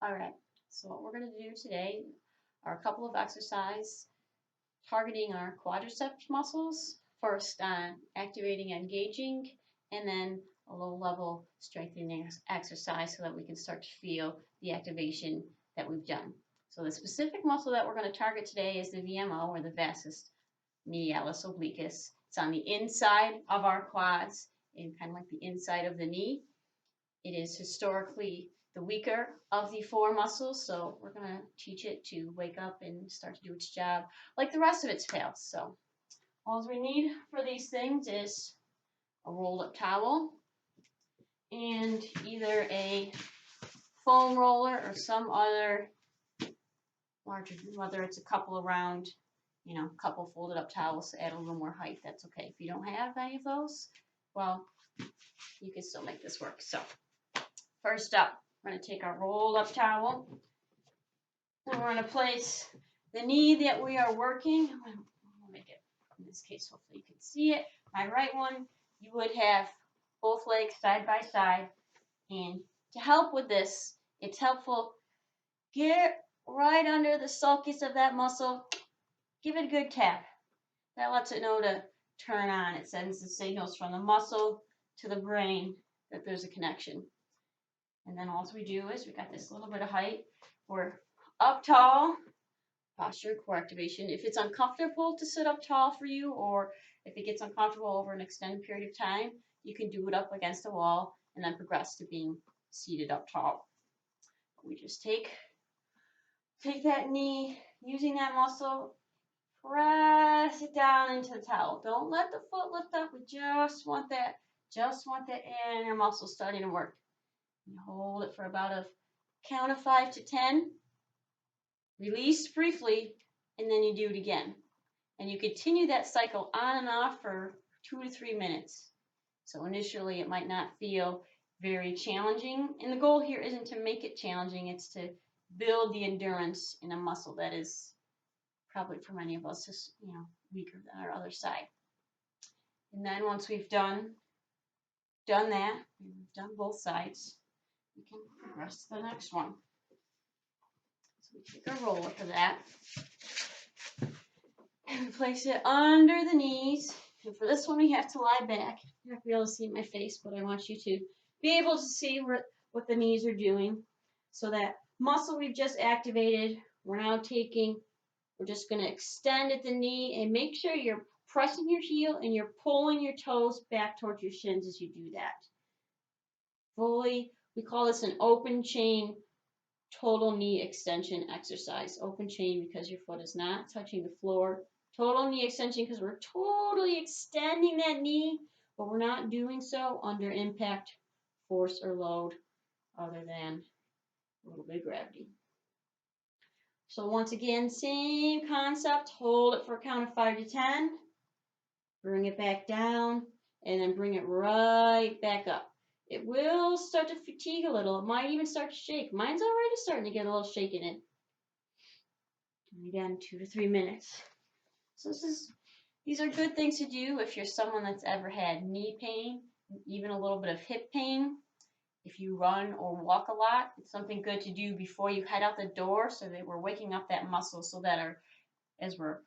All right, so what we're going to do today are a couple of exercises targeting our quadriceps muscles. First, activating and engaging, and then a low level strengthening exercise so that we can start to feel the activation that we've done. So, the specific muscle that we're going to target today is the VMO, or the vastus medialis obliquus. It's on the inside of our quads and kind of like the inside of the knee. It is historically the weaker of the four muscles, so we're going to teach it to wake up and start to do its job like the rest of its tails. So all we need for these things is a rolled up towel and either a foam roller or some other larger, whether it's a couple around, couple folded up towels to add a little more height. That's okay. If you don't have any of those, well, you can still make this work. So first up, we're going to take our rolled up towel and we're going to place the knee that we are working. I'll make it, in this case, hopefully you can see it. My right one, you would have both legs side by side. And to help with this, it's helpful, get right under the sulcus of that muscle. Give it a good tap. That lets it know to turn on. It sends the signals from the muscle to the brain that there's a connection. And then all we do is we got this little bit of height. We're up tall, posture, core activation. If it's uncomfortable to sit up tall for you, or if it gets uncomfortable over an extended period of time, you can do it up against a wall and then progress to being seated up tall. We just take that knee, using that muscle, press it down into the towel. Don't let the foot lift up. We just want that inner muscle starting to work. And hold it for about a count of 5 to 10. Release briefly, and then you do it again. And you continue that cycle on and off for 2 to 3 minutes. So initially it might not feel very challenging. And the goal here isn't to make it challenging, it's to build the endurance in a muscle that is probably for many of us is, weaker than our other side. And then once we've done that, we've done both sides, we can progress to the next one. So we take a roller for that. And we place it under the knees. And for this one, we have to lie back. You're not going to be able to see my face, but I want you to be able to see what the knees are doing. So that muscle we've just activated, we're just going to extend at the knee and make sure you're pressing your heel and you're pulling your toes back towards your shins as you do that. Fully, we call this an open chain total knee extension exercise. Open chain because your foot is not touching the floor. Total knee extension because we're totally extending that knee, but we're not doing so under impact, force, or load other than a little bit of gravity. So once again, same concept. Hold it for a count of 5 to 10. Bring it back down, and then bring it right back up. It will start to fatigue a little. It might even start to shake. Mine's already starting to get a little shake in it. And again, 2 to 3 minutes. So these are good things to do if you're someone that's ever had knee pain, even a little bit of hip pain. If you run or walk a lot, it's something good to do before you head out the door so that we're waking up that muscle so that as we're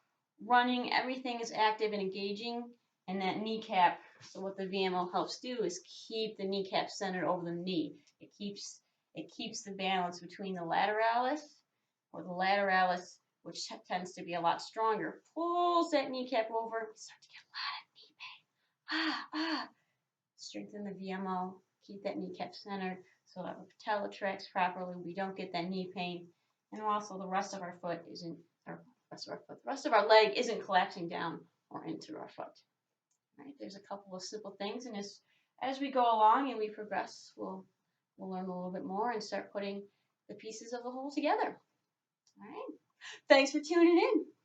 running, everything is active and engaging. And that kneecap, so what the VMO helps do is keep the kneecap centered over the knee. It keeps the balance between the lateralis, which tends to be a lot stronger, pulls that kneecap over. We start to get a lot of knee pain. Strengthen the VMO, keep that kneecap centered so that the patella tracks properly. We don't get that knee pain. And also the rest of our our leg isn't collapsing down or into our foot. Right? There's a couple of simple things, and as we go along and we progress, we'll learn a little bit more and start putting the pieces of the whole together. All right. Thanks for tuning in.